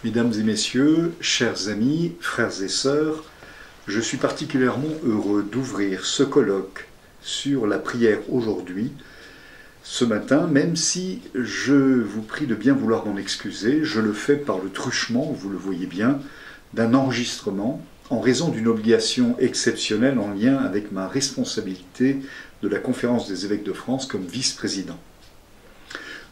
Mesdames et messieurs, chers amis, frères et sœurs, je suis particulièrement heureux d'ouvrir ce colloque sur la prière aujourd'hui, ce matin, même si je vous prie de bien vouloir m'en excuser, je le fais par le truchement, vous le voyez bien, d'un enregistrement en raison d'une obligation exceptionnelle en lien avec ma responsabilité de la Conférence des évêques de France comme vice-président.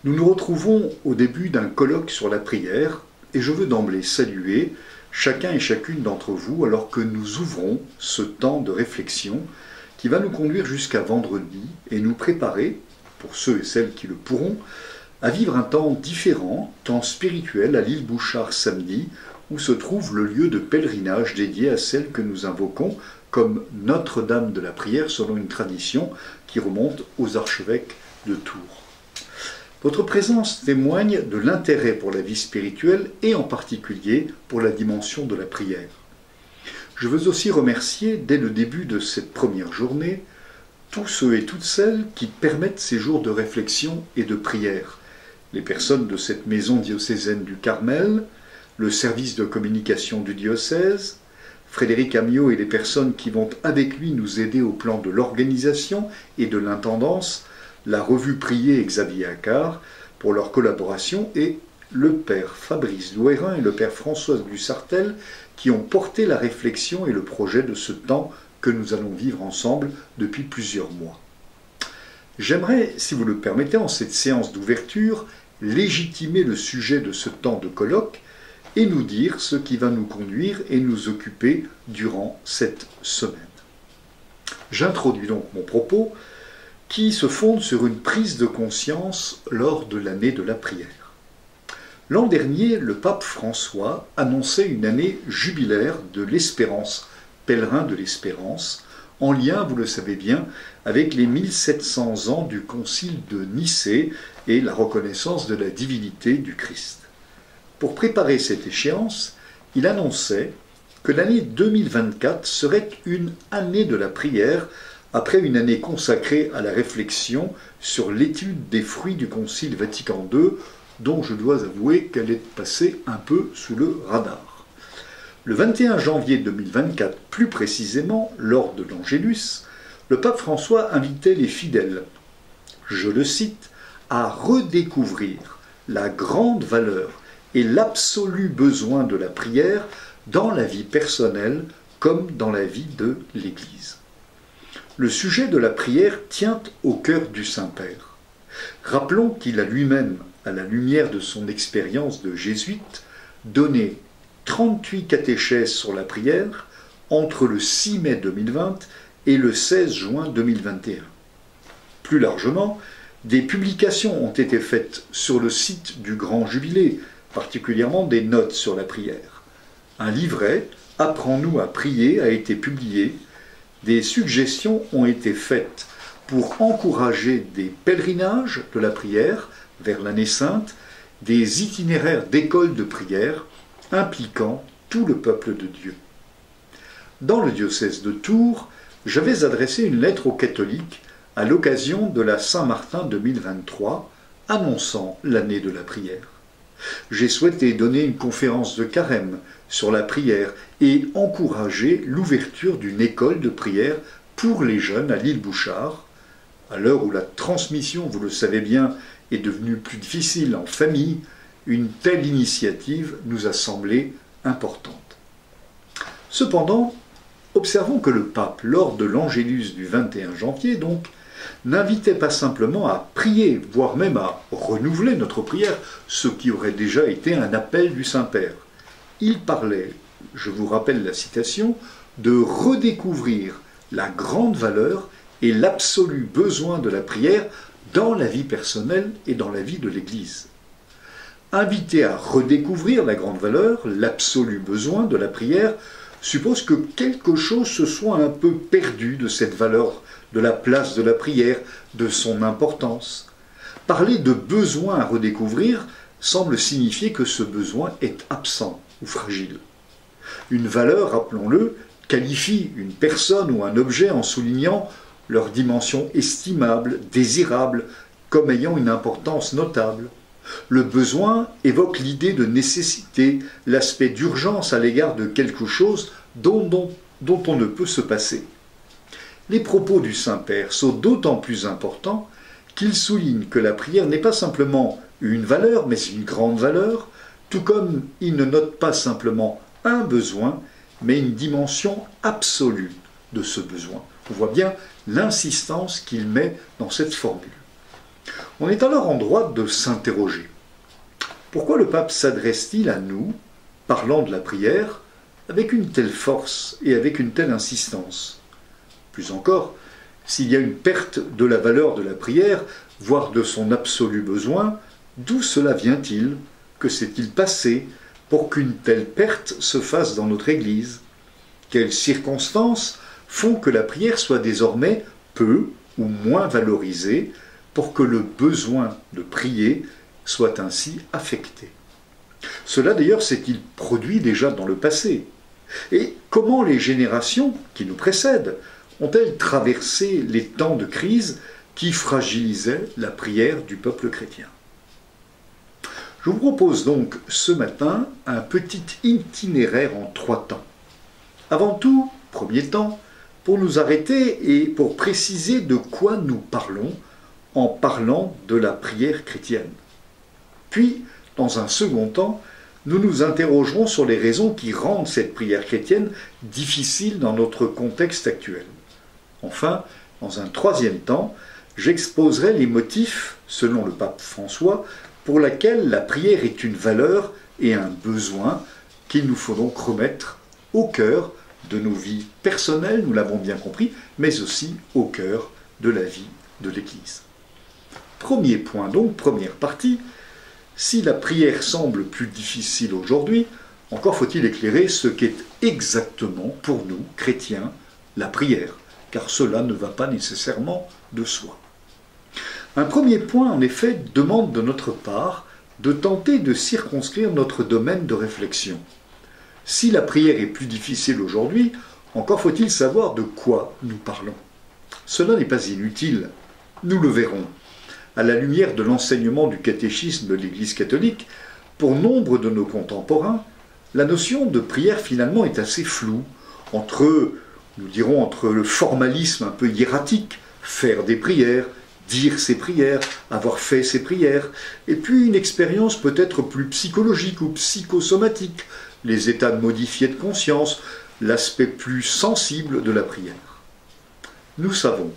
Nous nous retrouvons au début d'un colloque sur la prière et je veux d'emblée saluer chacun et chacune d'entre vous alors que nous ouvrons ce temps de réflexion qui va nous conduire jusqu'à vendredi et nous préparer, pour ceux et celles qui le pourront, à vivre un temps différent, temps spirituel à l'île Bouchard samedi, où se trouve le lieu de pèlerinage dédié à celle que nous invoquons comme Notre-Dame de la Prière selon une tradition qui remonte aux archevêques de Tours. Votre présence témoigne de l'intérêt pour la vie spirituelle et en particulier pour la dimension de la prière. Je veux aussi remercier dès le début de cette première journée tous ceux et toutes celles qui permettent ces jours de réflexion et de prière. Les personnes de cette maison diocésaine du Carmel, le service de communication du diocèse, Frédéric Amiot et les personnes qui vont avec lui nous aider au plan de l'organisation et de l'intendance, la revue Prier et Xavier Accard pour leur collaboration et le père Fabrice Douérin et le père François Dussartel qui ont porté la réflexion et le projet de ce temps que nous allons vivre ensemble depuis plusieurs mois. J'aimerais, si vous le permettez, en cette séance d'ouverture, légitimer le sujet de ce temps de colloque et nous dire ce qui va nous conduire et nous occuper durant cette semaine. J'introduis donc mon propos qui se fonde sur une prise de conscience lors de l'année de la prière. L'an dernier, le pape François annonçait une année jubilaire de l'Espérance, pèlerin de l'Espérance, en lien, vous le savez bien, avec les 1700 ans du concile de Nicée et la reconnaissance de la divinité du Christ. Pour préparer cette échéance, il annonçait que l'année 2024 serait une année de la prière après une année consacrée à la réflexion sur l'étude des fruits du Concile Vatican II, dont je dois avouer qu'elle est passée un peu sous le radar. Le 21 janvier 2024, plus précisément, lors de l'Angélus, le pape François invitait les fidèles, je le cite, à redécouvrir la grande valeur et l'absolu besoin de la prière dans la vie personnelle comme dans la vie de l'Église. Le sujet de la prière tient au cœur du Saint-Père. Rappelons qu'il a lui-même, à la lumière de son expérience de jésuite, donné 38 catéchèses sur la prière entre le 6 mai 2020 et le 16 juin 2021. Plus largement, des publications ont été faites sur le site du Grand Jubilé, particulièrement des notes sur la prière. Un livret, Apprends-nous à prier, a été publié. Des suggestions ont été faites pour encourager des pèlerinages de la prière vers l'année sainte, des itinéraires d'écoles de prière impliquant tout le peuple de Dieu. Dans le diocèse de Tours, j'avais adressé une lettre aux catholiques à l'occasion de la Saint-Martin 2023, annonçant l'année de la prière. J'ai souhaité donner une conférence de carême sur la prière et encourager l'ouverture d'une école de prière pour les jeunes à l'île Bouchard, à l'heure où la transmission, vous le savez bien, est devenue plus difficile en famille, une telle initiative nous a semblé importante. Cependant, observons que le pape, lors de l'Angélus du 21 janvier donc, n'invitait pas simplement à prier, voire même à renouveler notre prière, ce qui aurait déjà été un appel du Saint-Père. Il parlait, je vous rappelle la citation, de redécouvrir la grande valeur et l'absolu besoin de la prière dans la vie personnelle et dans la vie de l'Église. Inviter à redécouvrir la grande valeur, l'absolu besoin de la prière, suppose que quelque chose se soit un peu perdu de cette valeur, de la place de la prière, de son importance. Parler de besoin à redécouvrir semble signifier que ce besoin est absent ou fragile. Une valeur, rappelons-le, qualifie une personne ou un objet en soulignant leur dimension estimable, désirable, comme ayant une importance notable. Le besoin évoque l'idée de nécessité, l'aspect d'urgence à l'égard de quelque chose dont on ne peut se passer. Les propos du Saint-Père sont d'autant plus importants qu'ils soulignent que la prière n'est pas simplement une valeur, mais une grande valeur, tout comme il ne note pas simplement un besoin, mais une dimension absolue de ce besoin. On voit bien l'insistance qu'il met dans cette formule. On est alors en droit de s'interroger. Pourquoi le pape s'adresse-t-il à nous, parlant de la prière, avec une telle force et avec une telle insistance? Plus encore, s'il y a une perte de la valeur de la prière, voire de son absolu besoin, d'où cela vient-il? Que s'est-il passé pour qu'une telle perte se fasse dans notre Église? Quelles circonstances font que la prière soit désormais peu ou moins valorisée pour que le besoin de prier soit ainsi affecté? Cela d'ailleurs s'est-il produit déjà dans le passé? Et comment les générations qui nous précèdent ont-elles traversé les temps de crise qui fragilisaient la prière du peuple chrétien? Je vous propose donc ce matin un petit itinéraire en 3 temps. Avant tout, premier temps, pour nous arrêter et pour préciser de quoi nous parlons en parlant de la prière chrétienne. Puis, dans un second temps, nous nous interrogerons sur les raisons qui rendent cette prière chrétienne difficile dans notre contexte actuel. Enfin, dans un troisième temps, j'exposerai les motifs, selon le pape François, pour lesquels la prière est une valeur et un besoin qu'il nous faut donc remettre au cœur de nos vies personnelles, nous l'avons bien compris, mais aussi au cœur de la vie de l'Église. Premier point donc, première partie, si la prière semble plus difficile aujourd'hui, encore faut-il éclairer ce qu'est exactement pour nous, chrétiens, la prière, car cela ne va pas nécessairement de soi. Un premier point, en effet, demande de notre part de tenter de circonscrire notre domaine de réflexion. Si la prière est plus difficile aujourd'hui, encore faut-il savoir de quoi nous parlons. Cela n'est pas inutile, nous le verrons. À la lumière de l'enseignement du catéchisme de l'Église catholique, pour nombre de nos contemporains, la notion de prière finalement est assez floue, entre le formalisme un peu hiératique, faire des prières, dire ses prières, avoir fait ses prières, et puis une expérience peut-être plus psychologique ou psychosomatique, les états modifiés de conscience, l'aspect plus sensible de la prière. Nous savons,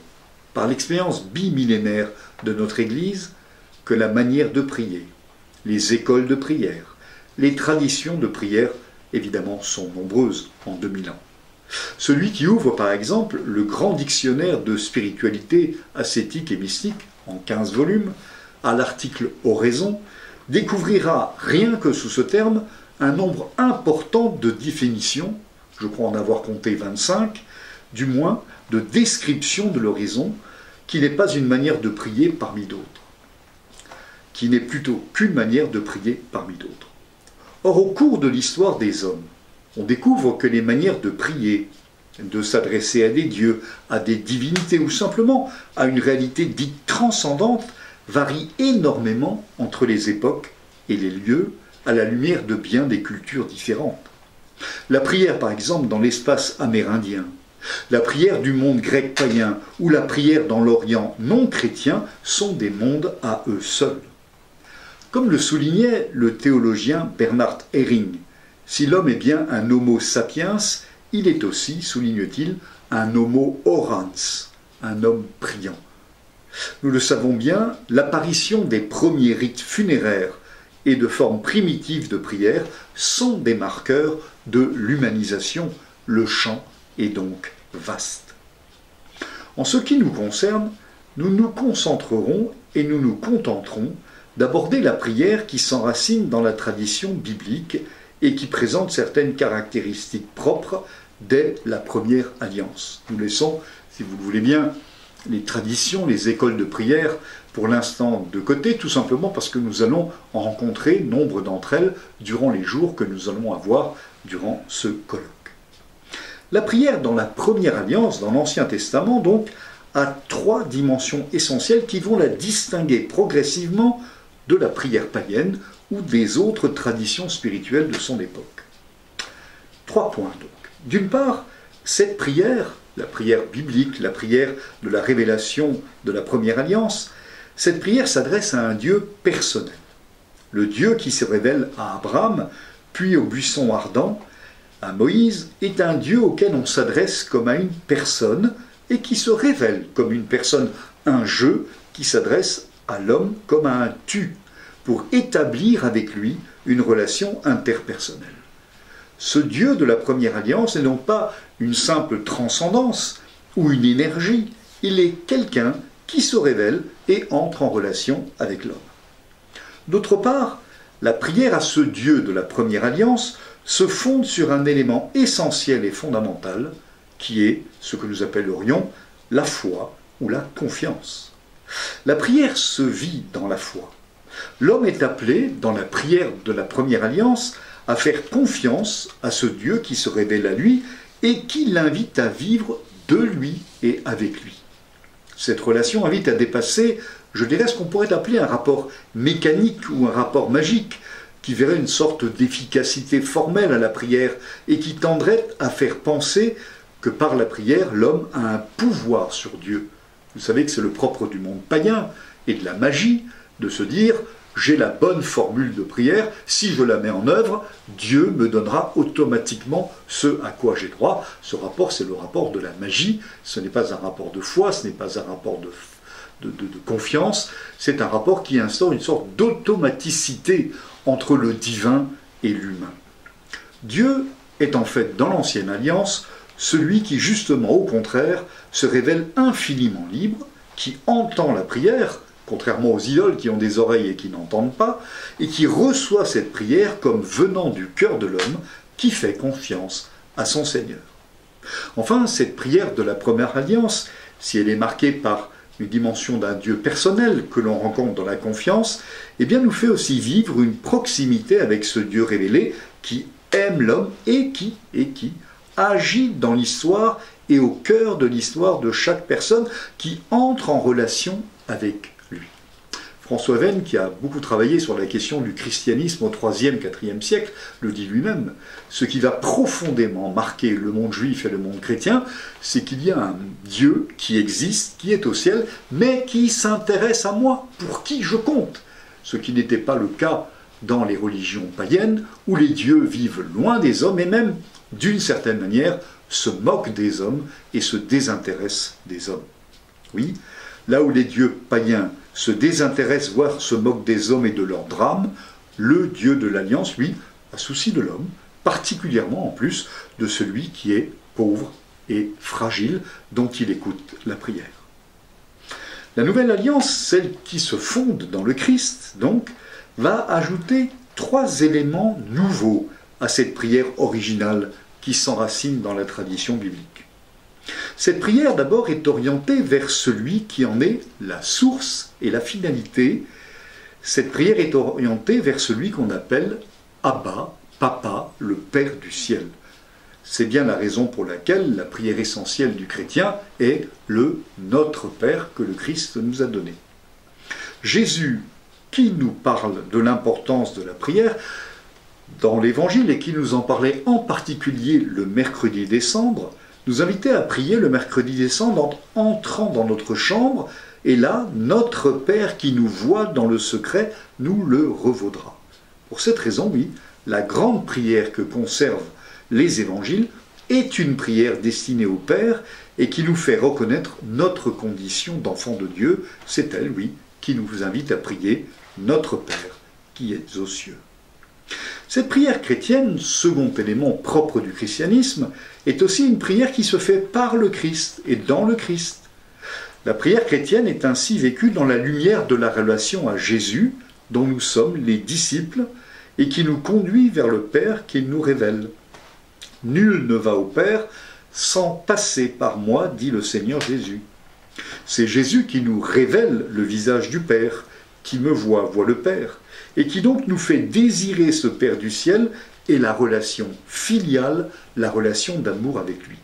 par l'expérience bimillénaire de notre Église, que la manière de prier, les écoles de prière, les traditions de prière, évidemment, sont nombreuses en 2000 ans. Celui qui ouvre par exemple le grand dictionnaire de spiritualité ascétique et mystique en 15 volumes, à l'article Oraison, découvrira rien que sous ce terme un nombre important de définitions, je crois en avoir compté 25, du moins de descriptions de l'oraison, qui n'est pas une manière de prier parmi d'autres, qui n'est plutôt qu'une manière de prier parmi d'autres. Or, au cours de l'histoire des hommes, on découvre que les manières de prier, de s'adresser à des dieux, à des divinités ou simplement à une réalité dite transcendante varient énormément entre les époques et les lieux à la lumière de bien des cultures différentes. La prière, par exemple, dans l'espace amérindien, la prière du monde grec païen ou la prière dans l'Orient non chrétien sont des mondes à eux seuls. Comme le soulignait le théologien Bernhard Ehring, si l'homme est bien un homo sapiens, il est aussi, souligne-t-il, un homo orans, un homme priant. Nous le savons bien, l'apparition des premiers rites funéraires et de formes primitives de prière sont des marqueurs de l'humanisation. Le champ est donc vaste. En ce qui nous concerne, nous nous concentrerons et nous nous contenterons d'aborder la prière qui s'enracine dans la tradition biblique et qui présente certaines caractéristiques propres dès la première alliance. Nous laissons, si vous le voulez bien, les traditions, les écoles de prière, pour l'instant de côté, tout simplement parce que nous allons en rencontrer nombre d'entre elles durant les jours que nous allons avoir durant ce colloque. La prière dans la première alliance, dans l'Ancien Testament, donc, a 3 dimensions essentielles qui vont la distinguer progressivement de la prière païenne ou des autres traditions spirituelles de son époque. 3 points donc. D'une part, cette prière, la prière biblique, la prière de la révélation de la première alliance, cette prière s'adresse à un Dieu personnel. Le Dieu qui se révèle à Abraham, puis au buisson ardent, à Moïse, est un Dieu auquel on s'adresse comme à une personne et qui se révèle comme une personne, un je qui s'adresse à l'homme comme à un tu, pour établir avec lui une relation interpersonnelle. Ce Dieu de la première alliance n'est donc pas une simple transcendance ou une énergie, il est quelqu'un qui se révèle et entre en relation avec l'homme. D'autre part, la prière à ce Dieu de la première alliance se fonde sur un élément essentiel et fondamental qui est ce que nous appellerions la foi ou la confiance. La prière se vit dans la foi. L'homme est appelé, dans la prière de la première alliance, à faire confiance à ce Dieu qui se révèle à lui et qui l'invite à vivre de lui et avec lui. Cette relation invite à dépasser, je dirais, ce qu'on pourrait appeler un rapport mécanique ou un rapport magique, qui verrait une sorte d'efficacité formelle à la prière et qui tendrait à faire penser que par la prière, l'homme a un pouvoir sur Dieu. Vous savez que c'est le propre du monde païen et de la magie de se dire « j'ai la bonne formule de prière, si je la mets en œuvre, Dieu me donnera automatiquement ce à quoi j'ai droit ». Ce rapport, c'est le rapport de la magie, ce n'est pas un rapport de foi, ce n'est pas un rapport de confiance, c'est un rapport qui instaure une sorte d'automaticité entre le divin et l'humain. Dieu est en fait, dans l'Ancienne Alliance, celui qui, justement, au contraire, se révèle infiniment libre, qui entend la prière, contrairement aux idoles qui ont des oreilles et qui n'entendent pas, et qui reçoit cette prière comme venant du cœur de l'homme qui fait confiance à son Seigneur. Enfin, cette prière de la première alliance, si elle est marquée par une dimension d'un Dieu personnel que l'on rencontre dans la confiance, eh bien nous fait aussi vivre une proximité avec ce Dieu révélé qui aime l'homme et qui agit dans l'histoire et au cœur de l'histoire de chaque personne qui entre en relation avec lui. François Venn, qui a beaucoup travaillé sur la question du christianisme au IIIe, IVe siècle, le dit lui-même. Ce qui va profondément marquer le monde juif et le monde chrétien, c'est qu'il y a un Dieu qui existe, qui est au ciel, mais qui s'intéresse à moi, pour qui je compte. Ce qui n'était pas le cas dans les religions païennes, où les dieux vivent loin des hommes et même, d'une certaine manière, se moquent des hommes et se désintéressent des hommes. Oui, là où les dieux païens se désintéressent, voire se moquent des hommes et de leurs drames, le Dieu de l'Alliance, lui, a souci de l'homme, particulièrement en plus de celui qui est pauvre et fragile, dont il écoute la prière. La nouvelle alliance, celle qui se fonde dans le Christ, donc, va ajouter 3 éléments nouveaux à cette prière originale qui s'enracine dans la tradition biblique. Cette prière, d'abord, est orientée vers celui qui en est la source et la finalité. Cette prière est orientée vers celui qu'on appelle Abba, Papa, le Père du ciel. C'est bien la raison pour laquelle la prière essentielle du chrétien est le Notre Père que le Christ nous a donné. Jésus, qui nous parle de l'importance de la prière dans l'Évangile et qui nous en parlait en particulier le mercredi des cendres, nous invitait à prier le mercredi des cendres en entrant dans notre chambre, et là, notre Père qui nous voit dans le secret nous le revaudra. Pour cette raison, oui, la grande prière que conservent les évangiles est une prière destinée au Père et qui nous fait reconnaître notre condition d'enfant de Dieu. C'est elle, oui, qui nous invite à prier notre Père qui est aux cieux. Cette prière chrétienne, second élément propre du christianisme, est aussi une prière qui se fait par le Christ et dans le Christ. La prière chrétienne est ainsi vécue dans la lumière de la relation à Jésus, dont nous sommes les disciples, et qui nous conduit vers le Père qu'il nous révèle. « Nul ne va au Père sans passer par moi, dit le Seigneur Jésus. » C'est Jésus qui nous révèle le visage du Père, qui me voit le Père, et qui donc nous fait désirer ce Père du ciel et la relation filiale, la relation d'amour avec lui.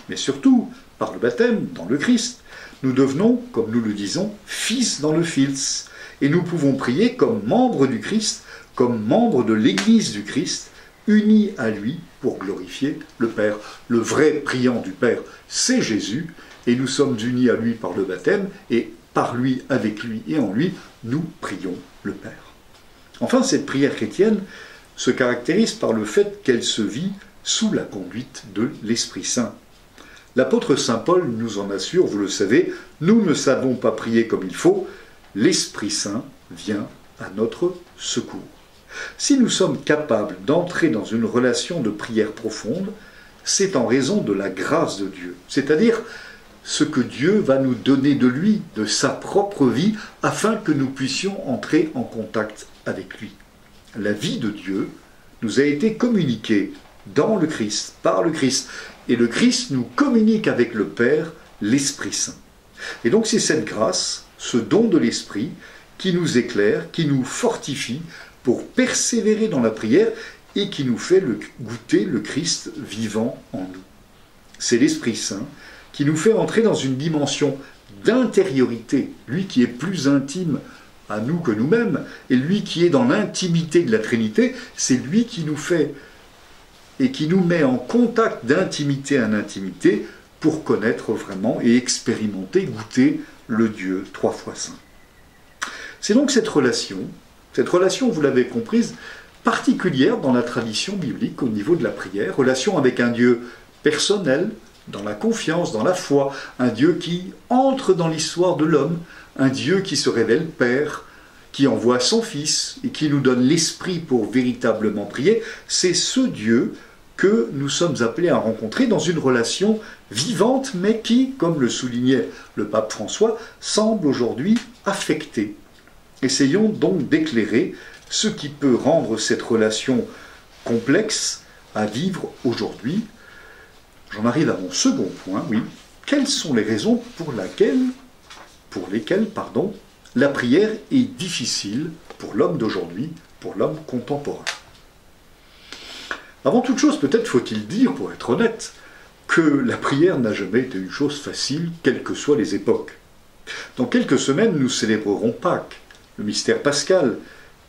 Mais surtout, par le baptême, dans le Christ, nous devenons, comme nous le disons, fils dans le Fils. Et nous pouvons prier comme membres du Christ, comme membres de l'Église du Christ, unis à lui pour glorifier le Père. Le vrai priant du Père, c'est Jésus, et nous sommes unis à lui par le baptême, et par lui, avec lui et en lui, nous prions le Père. Enfin, cette prière chrétienne se caractérise par le fait qu'elle se vit sous la conduite de l'Esprit Saint. L'apôtre Saint Paul nous en assure, vous le savez, nous ne savons pas prier comme il faut, l'Esprit Saint vient à notre secours. Si nous sommes capables d'entrer dans une relation de prière profonde, c'est en raison de la grâce de Dieu, c'est-à-dire ce que Dieu va nous donner de lui, de sa propre vie, afin que nous puissions entrer en contact avec lui. La vie de Dieu nous a été communiquée dans le Christ, par le Christ, et le Christ nous communique avec le Père, l'Esprit Saint. Et donc c'est cette grâce, ce don de l'Esprit, qui nous éclaire, qui nous fortifie pour persévérer dans la prière et qui nous fait goûter le Christ vivant en nous. C'est l'Esprit Saint qui nous fait entrer dans une dimension d'intériorité, lui qui est plus intime à nous que nous-mêmes, et lui qui est dans l'intimité de la Trinité, c'est lui qui nous fait et qui nous met en contact d'intimité en intimité pour connaître vraiment et expérimenter, goûter le Dieu trois fois saint. C'est donc cette relation, vous l'avez comprise, particulière dans la tradition biblique au niveau de la prière, relation avec un Dieu personnel, dans la confiance, dans la foi, un Dieu qui entre dans l'histoire de l'homme, un Dieu qui se révèle Père, qui envoie son Fils et qui nous donne l'Esprit pour véritablement prier. C'est ce Dieu que nous sommes appelés à rencontrer dans une relation vivante, mais qui, comme le soulignait le pape François, semble aujourd'hui affectée. Essayons donc d'éclairer ce qui peut rendre cette relation complexe à vivre aujourd'hui. J'en arrive à mon second point, oui. Quelles sont les raisons pour lesquelles la prière est difficile pour l'homme d'aujourd'hui, pour l'homme contemporain? Avant toute chose, peut-être faut-il dire, pour être honnête, que la prière n'a jamais été une chose facile, quelles que soient les époques. Dans quelques semaines, nous célébrerons Pâques, le mystère pascal,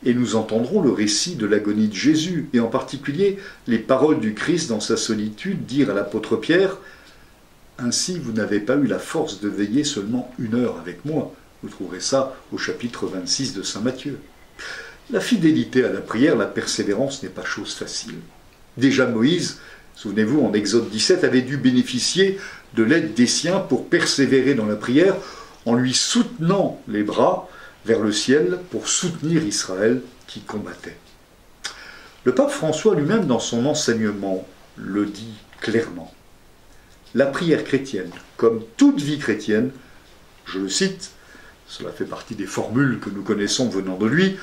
et nous entendrons le récit de l'agonie de Jésus, et en particulier les paroles du Christ dans sa solitude dire à l'apôtre Pierre « Ainsi vous n'avez pas eu la force de veiller seulement 1 heure avec moi ». Vous trouverez ça au chapitre 26 de saint Matthieu. La fidélité à la prière, la persévérance n'est pas chose facile. Déjà Moïse, souvenez-vous, en Exode 17, avait dû bénéficier de l'aide des siens pour persévérer dans la prière en lui soutenant les bras vers le ciel pour soutenir Israël qui combattait. Le pape François lui-même, dans son enseignement, le dit clairement. La prière chrétienne, comme toute vie chrétienne, je le cite, cela fait partie des formules que nous connaissons venant de lui,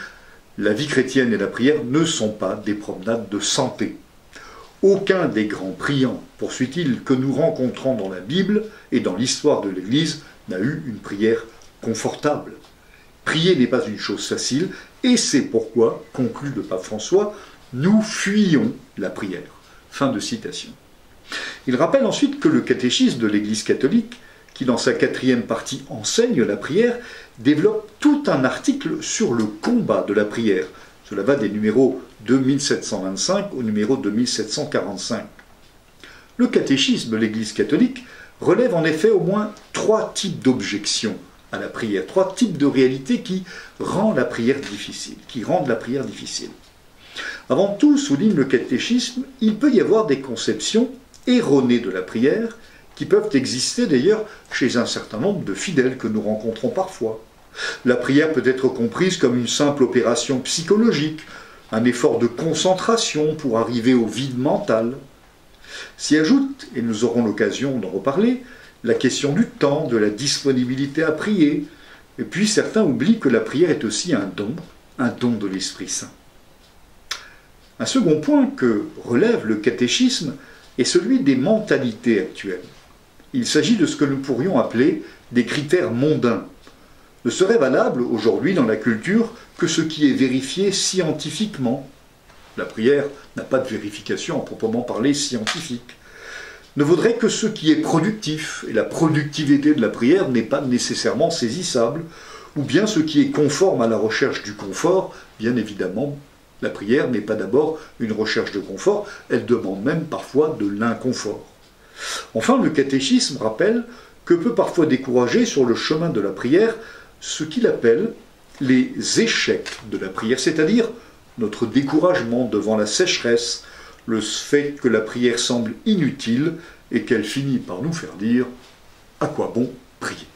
la vie chrétienne et la prière ne sont pas des promenades de santé. Aucun des grands priants, poursuit-il, que nous rencontrons dans la Bible et dans l'histoire de l'Église n'a eu une prière confortable. Prier n'est pas une chose facile, et c'est pourquoi, conclut le pape François, nous fuyons la prière. Fin de citation. Il rappelle ensuite que le catéchisme de l'Église catholique, qui dans sa 4e partie enseigne la prière, développe tout un article sur le combat de la prière. Cela va des numéros 2725 au numéro 2745. Le catéchisme de l'Église catholique relève en effet au moins 3 types d'objections à la prière, 3 types de réalités qui rendent la prière difficile, Avant tout, souligne le catéchisme, il peut y avoir des conceptions erronées de la prière qui peuvent exister d'ailleurs chez un certain nombre de fidèles que nous rencontrons parfois. La prière peut être comprise comme une simple opération psychologique, un effort de concentration pour arriver au vide mental. S'y ajoute, et nous aurons l'occasion d'en reparler, la question du temps, de la disponibilité à prier. Et puis certains oublient que la prière est aussi un don de l'Esprit Saint. Un second point que relève le catéchisme est celui des mentalités actuelles. Il s'agit de ce que nous pourrions appeler des critères mondains. Ne serait valable aujourd'hui dans la culture que ce qui est vérifié scientifiquement. La prière n'a pas de vérification à proprement parler scientifique. Ne vaudrait que ce qui est productif, et la productivité de la prière n'est pas nécessairement saisissable, ou bien ce qui est conforme à la recherche du confort. Bien évidemment, la prière n'est pas d'abord une recherche de confort, elle demande même parfois de l'inconfort. Enfin, le catéchisme rappelle que peut parfois décourager sur le chemin de la prière ce qu'il appelle les échecs de la prière, c'est-à-dire notre découragement devant la sécheresse, le fait que la prière semble inutile et qu'elle finit par nous faire dire « à quoi bon prier ?»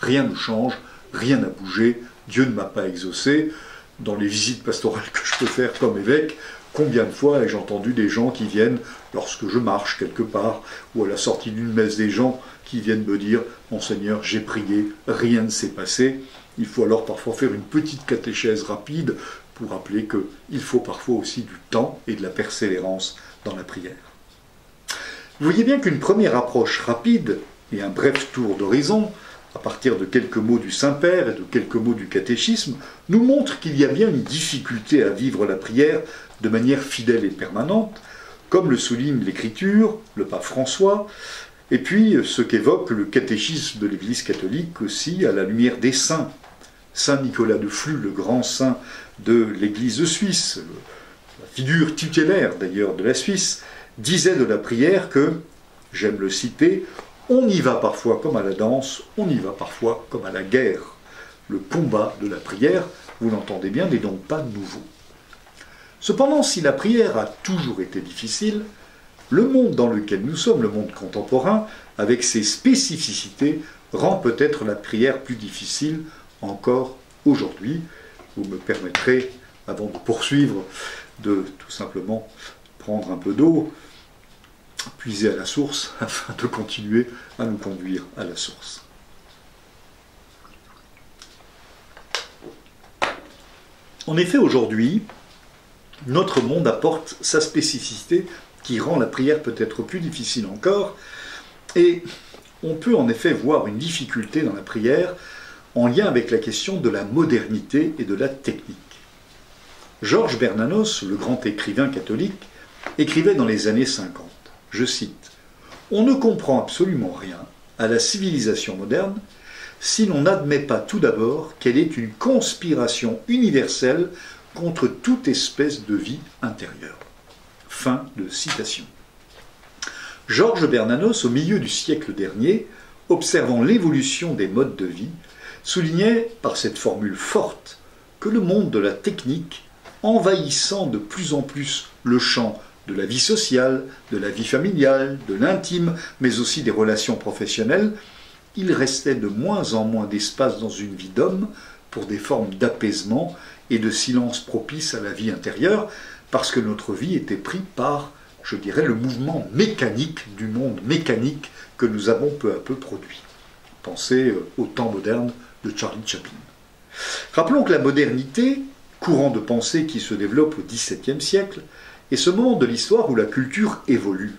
Rien ne change, rien n'a bougé, Dieu ne m'a pas exaucé. Dans les visites pastorales que je peux faire comme évêque, combien de fois ai-je entendu des gens qui viennent, lorsque je marche quelque part, ou à la sortie d'une messe des gens, qui viennent me dire « Monseigneur, j'ai prié, rien ne s'est passé ». Il faut alors parfois faire une petite catéchèse rapide pour rappeler qu'il faut parfois aussi du temps et de la persévérance dans la prière. Vous voyez bien qu'une première approche rapide et un bref tour d'horizon, à partir de quelques mots du Saint-Père et de quelques mots du catéchisme, nous montre qu'il y a bien une difficulté à vivre la prière de manière fidèle et permanente, comme le souligne l'Écriture, le pape François, et puis ce qu'évoque le catéchisme de l'Église catholique aussi à la lumière des saints. Saint Nicolas de Flux, le grand saint de l'Église suisse, la figure tutélaire d'ailleurs de la Suisse, disait de la prière que, j'aime le citer, on y va parfois comme à la danse, on y va parfois comme à la guerre. Le combat de la prière, vous l'entendez bien, n'est donc pas nouveau. Cependant, si la prière a toujours été difficile, le monde dans lequel nous sommes, le monde contemporain, avec ses spécificités, rend peut-être la prière plus difficile encore aujourd'hui. Vous me permettrez, avant de poursuivre, de tout simplement prendre un peu d'eau, puiser à la source, afin de continuer à nous conduire à la source. En effet, aujourd'hui, notre monde apporte sa spécificité qui rend la prière peut-être plus difficile encore, et on peut en effet voir une difficulté dans la prière en lien avec la question de la modernité et de la technique. Georges Bernanos, le grand écrivain catholique, écrivait dans les années 50, je cite, « On ne comprend absolument rien à la civilisation moderne si l'on n'admet pas tout d'abord qu'elle est une conspiration universelle contre toute espèce de vie intérieure. » Fin de citation. Georges Bernanos, au milieu du siècle dernier, observant l'évolution des modes de vie, soulignait par cette formule forte que le monde de la technique, envahissant de plus en plus le champ de la vie sociale, de la vie familiale, de l'intime, mais aussi des relations professionnelles, il restait de moins en moins d'espace dans une vie d'homme pour des formes d'apaisement et de silence propice à la vie intérieure, parce que notre vie était prise par, je dirais, le mouvement mécanique du monde mécanique que nous avons peu à peu produit. Pensez au temps moderne de Charlie Chaplin. Rappelons que la modernité, courant de pensée qui se développe au XVIIe siècle, est ce moment de l'histoire où la culture évolue,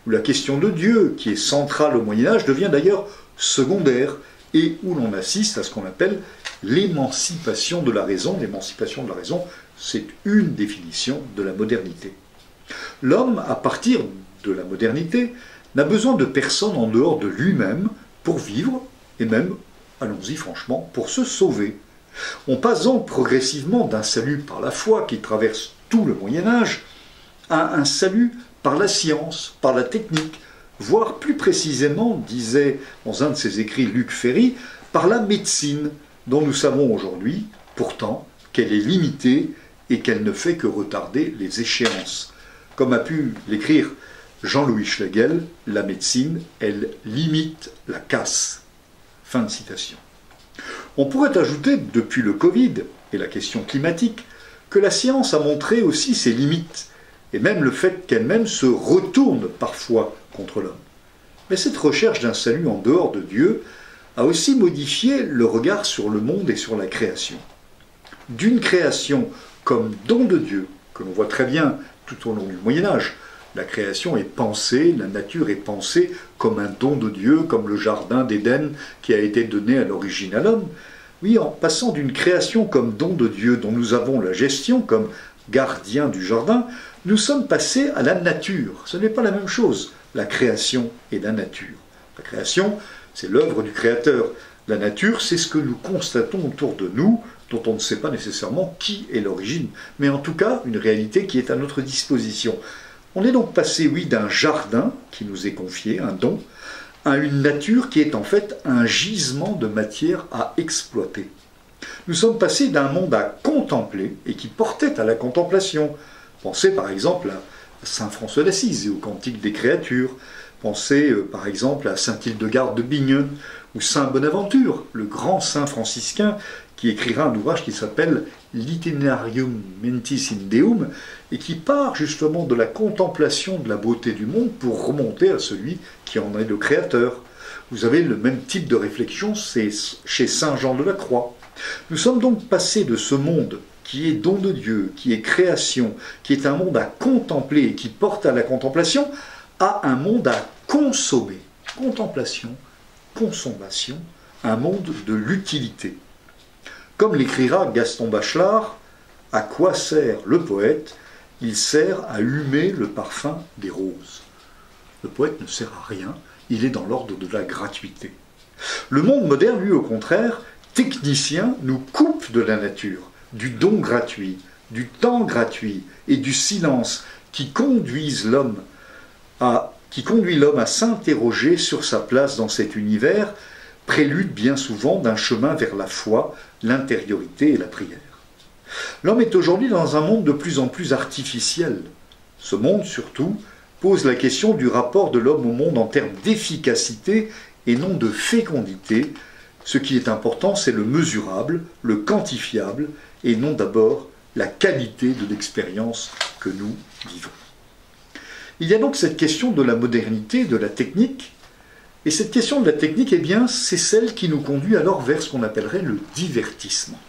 où la question de Dieu, qui est centrale au Moyen-Âge, devient d'ailleurs secondaire, et où l'on assiste à ce qu'on appelle l'émancipation de la raison. L'émancipation de la raison, c'est une définition de la modernité. L'homme, à partir de la modernité, n'a besoin de personne en dehors de lui-même pour vivre, et même, allons-y franchement, pour se sauver. On passe donc progressivement d'un salut par la foi qui traverse tout le Moyen-Âge à un salut par la science, par la technique, voire plus précisément, disait dans un de ses écrits Luc Ferry, par la médecine, dont nous savons aujourd'hui, pourtant, qu'elle est limitée et qu'elle ne fait que retarder les échéances. Comme a pu l'écrire Jean-Louis Schlegel, la médecine, elle limite la casse. Fin de citation. On pourrait ajouter, depuis le Covid et la question climatique, que la science a montré aussi ses limites, et même le fait qu'elle-même se retourne parfois contre l'homme. Mais cette recherche d'un salut en dehors de Dieu a aussi modifié le regard sur le monde et sur la création. D'une création comme don de Dieu, que l'on voit très bien tout au long du Moyen-Âge, la création est pensée, la nature est pensée comme un don de Dieu, comme le jardin d'Éden qui a été donné à l'origine à l'homme. Oui, en passant d'une création comme don de Dieu dont nous avons la gestion comme gardien du jardin, nous sommes passés à la nature. Ce n'est pas la même chose, la création et la nature. La création, c'est l'œuvre du Créateur, La nature, c'est ce que nous constatons autour de nous, dont on ne sait pas nécessairement qui est l'origine, mais en tout cas une réalité qui est à notre disposition. On est donc passé, oui, d'un jardin qui nous est confié, un don, à une nature qui est en fait un gisement de matière à exploiter. Nous sommes passés d'un monde à contempler et qui portait à la contemplation. Pensez par exemple à saint François d'Assise et au Cantique des créatures. Pensez par exemple à saint Hildegarde de Bingen ou saint Bonaventure, le grand saint franciscain qui écrira un ouvrage qui s'appelle l'Itinerarium Mentis in Deum et qui part justement de la contemplation de la beauté du monde pour remonter à celui qui en est le créateur. Vous avez le même type de réflexion, c'est chez saint Jean de la Croix. Nous sommes donc passés de ce monde qui est don de Dieu, qui est création, qui est un monde à contempler et qui porte à la contemplation, à un monde à consommer. Contemplation, consommation, un monde de l'utilité. Comme l'écrira Gaston Bachelard, à quoi sert le poète? Il sert à humer le parfum des roses. Le poète ne sert à rien, il est dans l'ordre de la gratuité. Le monde moderne, lui, au contraire, technicien, nous coupe de la nature, du don gratuit, du temps gratuit et du silence qui conduit l'homme à s'interroger sur sa place dans cet univers, prélude bien souvent d'un chemin vers la foi, l'intériorité et la prière. L'homme est aujourd'hui dans un monde de plus en plus artificiel. Ce monde, surtout, pose la question du rapport de l'homme au monde en termes d'efficacité et non de fécondité. Ce qui est important, c'est le mesurable, le quantifiable, et non d'abord la qualité de l'expérience que nous vivons. Il y a donc cette question de la modernité, de la technique, et cette question de la technique, eh bien, c'est celle qui nous conduit alors vers ce qu'on appellerait le divertissement.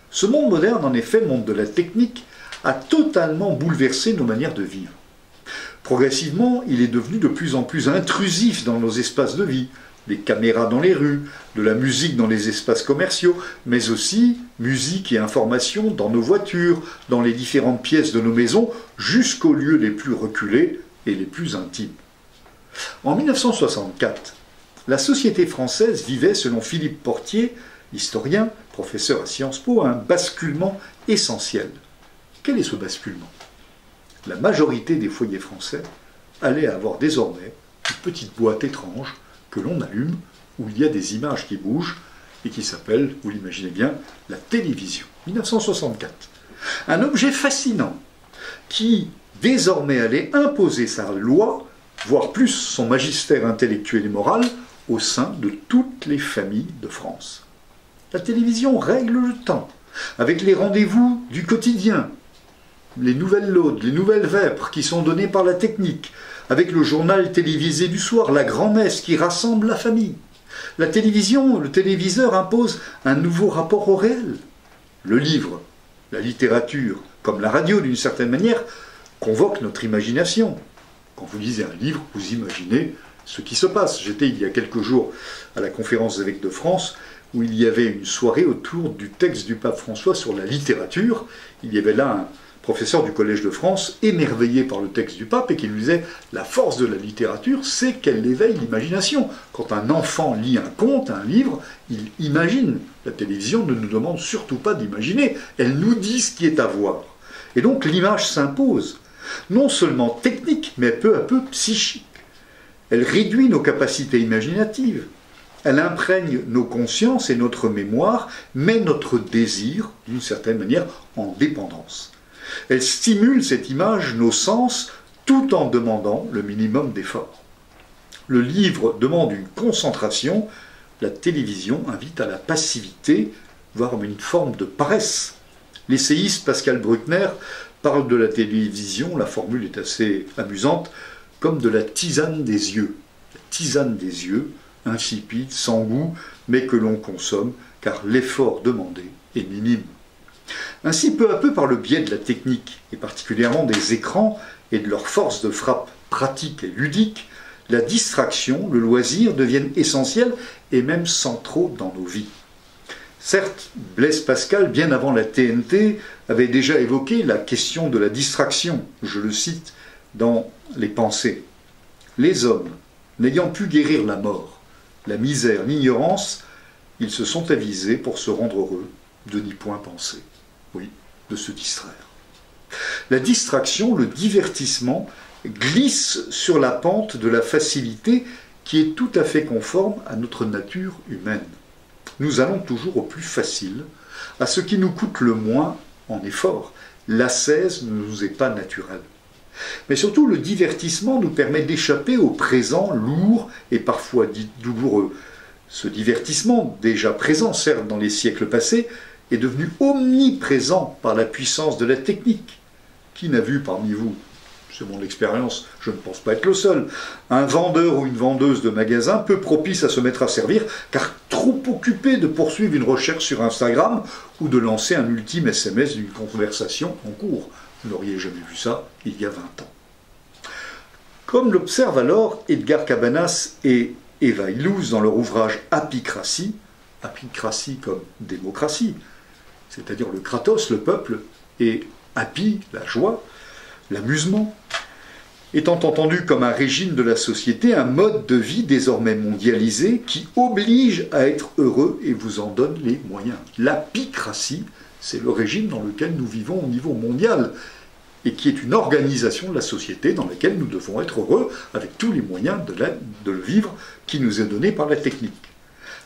Ce monde moderne, en effet, le monde de la technique, a totalement bouleversé nos manières de vivre. Progressivement, il est devenu de plus en plus intrusif dans nos espaces de vie, des caméras dans les rues, de la musique dans les espaces commerciaux, mais aussi musique et information dans nos voitures, dans les différentes pièces de nos maisons, jusqu'aux lieux les plus reculés et les plus intimes. En 1964, la société française vivait, selon Philippe Portier, historien, professeur à Sciences Po, un basculement essentiel. Quel est ce basculement? La majorité des foyers français allaient avoir désormais une petite boîte étrange que l'on allume, où il y a des images qui bougent, et qui s'appelle, vous l'imaginez bien, la télévision. 1964. Un objet fascinant, qui désormais allait imposer sa loi, voire plus son magistère intellectuel et moral, au sein de toutes les familles de France. La télévision règle le temps, avec les rendez-vous du quotidien, les nouvelles laudes, les nouvelles vêpres qui sont données par la technique, avec le journal télévisé du soir, la grand-messe qui rassemble la famille. La télévision, le téléviseur impose un nouveau rapport au réel. Le livre, la littérature, comme la radio d'une certaine manière, convoque notre imagination. Quand vous lisez un livre, vous imaginez ce qui se passe. J'étais il y a quelques jours à la conférence des évêques de France, où il y avait une soirée autour du texte du pape François sur la littérature. Il y avait là un professeur du Collège de France, émerveillé par le texte du pape, et qui lui disait « La force de la littérature, c'est qu'elle éveille l'imagination. Quand un enfant lit un conte, un livre, il imagine. La télévision ne nous demande surtout pas d'imaginer, elle nous dit ce qui est à voir. » Et donc l'image s'impose, non seulement technique, mais peu à peu psychique. Elle réduit nos capacités imaginatives. Elle imprègne nos consciences et notre mémoire, met notre désir, d'une certaine manière, en dépendance. Elle stimule cette image, nos sens, tout en demandant le minimum d'effort. Le livre demande une concentration, la télévision invite à la passivité, voire une forme de paresse. L'essayiste Pascal Bruckner parle de la télévision, la formule est assez amusante, comme de la tisane des yeux. La tisane des yeux, insipide, sans goût, mais que l'on consomme, car l'effort demandé est minime. Ainsi, peu à peu, par le biais de la technique, et particulièrement des écrans et de leur force de frappe pratique et ludique, la distraction, le loisir deviennent essentiels et même centraux dans nos vies. Certes, Blaise Pascal, bien avant la TNT, avait déjà évoqué la question de la distraction, je le cite dans Les Pensées. Les hommes, n'ayant pu guérir la mort, la misère, l'ignorance, ils se sont avisés pour se rendre heureux de n'y point penser. Oui, de se distraire. La distraction, le divertissement, glisse sur la pente de la facilité qui est tout à fait conforme à notre nature humaine. Nous allons toujours au plus facile, à ce qui nous coûte le moins en effort. L'ascèse ne nous est pas naturelle. Mais surtout, le divertissement nous permet d'échapper au présent lourd et parfois dit douloureux. Ce divertissement, déjà présent certes dans les siècles passés, est devenu omniprésent par la puissance de la technique. Qui n'a vu parmi vous, c'est mon expérience, je ne pense pas être le seul, un vendeur ou une vendeuse de magasin peu propice à se mettre à servir, car trop occupé de poursuivre une recherche sur Instagram ou de lancer un ultime SMS d'une conversation en cours. Vous n'auriez jamais vu ça il y a 20 ans. Comme l'observent alors Edgar Cabanas et Eva Illouz dans leur ouvrage Apicratie, apicratie comme démocratie, c'est-à-dire le kratos, le peuple, et happy, la joie, l'amusement, étant entendu comme un régime de la société, un mode de vie désormais mondialisé qui oblige à être heureux et vous en donne les moyens. L'apicratie, c'est le régime dans lequel nous vivons au niveau mondial et qui est une organisation de la société dans laquelle nous devons être heureux avec tous les moyens de le vivre qui nous est donné par la technique.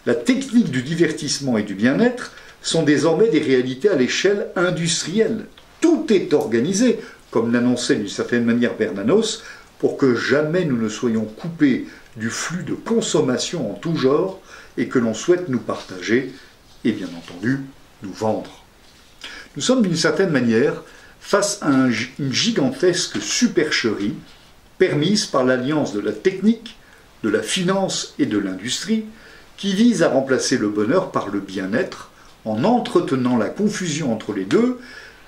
La technique du divertissement et du bien-être sont désormais des réalités à l'échelle industrielle. Tout est organisé, comme l'annonçait d'une certaine manière Bernanos, pour que jamais nous ne soyons coupés du flux de consommation en tout genre et que l'on souhaite nous partager et bien entendu nous vendre. Nous sommes d'une certaine manière face à une gigantesque supercherie permise par l'alliance de la technique, de la finance et de l'industrie qui vise à remplacer le bonheur par le bien-être en entretenant la confusion entre les deux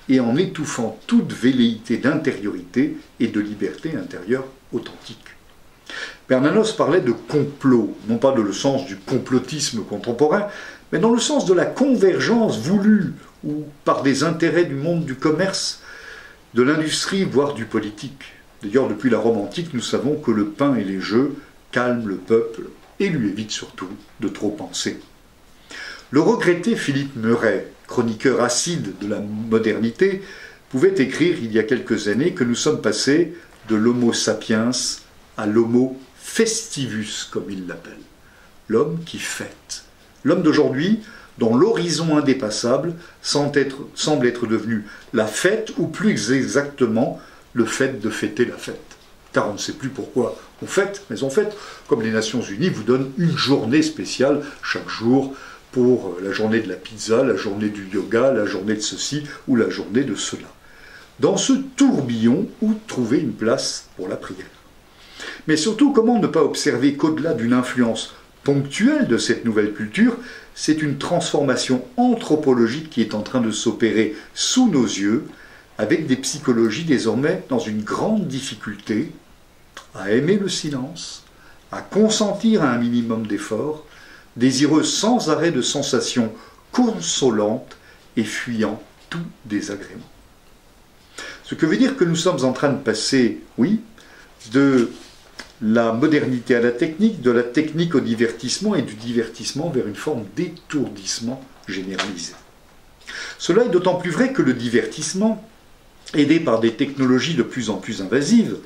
et en étouffant toute velléité d'intériorité et de liberté intérieure authentique. Bernanos parlait de complot, non pas dans le sens du complotisme contemporain, mais dans le sens de la convergence voulue ou par des intérêts du monde du commerce, de l'industrie, voire du politique. D'ailleurs, depuis la Rome antique, nous savons que le pain et les jeux calment le peuple et lui évitent surtout de trop penser. Le regretté Philippe Meuret, chroniqueur acide de la modernité, pouvait écrire il y a quelques années que nous sommes passés de l'homo sapiens à l'homo festivus, comme il l'appelle. L'homme qui fête. L'homme d'aujourd'hui, dont l'horizon indépassable semble être devenu la fête, ou plus exactement, le fait de fêter la fête. Car on ne sait plus pourquoi on fête, mais on fête, comme les Nations Unies vous donnent une journée spéciale chaque jour, pour la journée de la pizza, la journée du yoga, la journée de ceci ou la journée de cela. Dans ce tourbillon, où trouver une place pour la prière? Mais surtout, comment ne pas observer qu'au-delà d'une influence ponctuelle de cette nouvelle culture, c'est une transformation anthropologique qui est en train de s'opérer sous nos yeux, avec des psychologies désormais dans une grande difficulté à aimer le silence, à consentir à un minimum d'effort, désireux sans arrêt de sensations consolantes et fuyant tout désagrément. Ce que veut dire que nous sommes en train de passer, oui, de la modernité à la technique, de la technique au divertissement et du divertissement vers une forme d'étourdissement généralisé. Cela est d'autant plus vrai que le divertissement, aidé par des technologies de plus en plus invasives,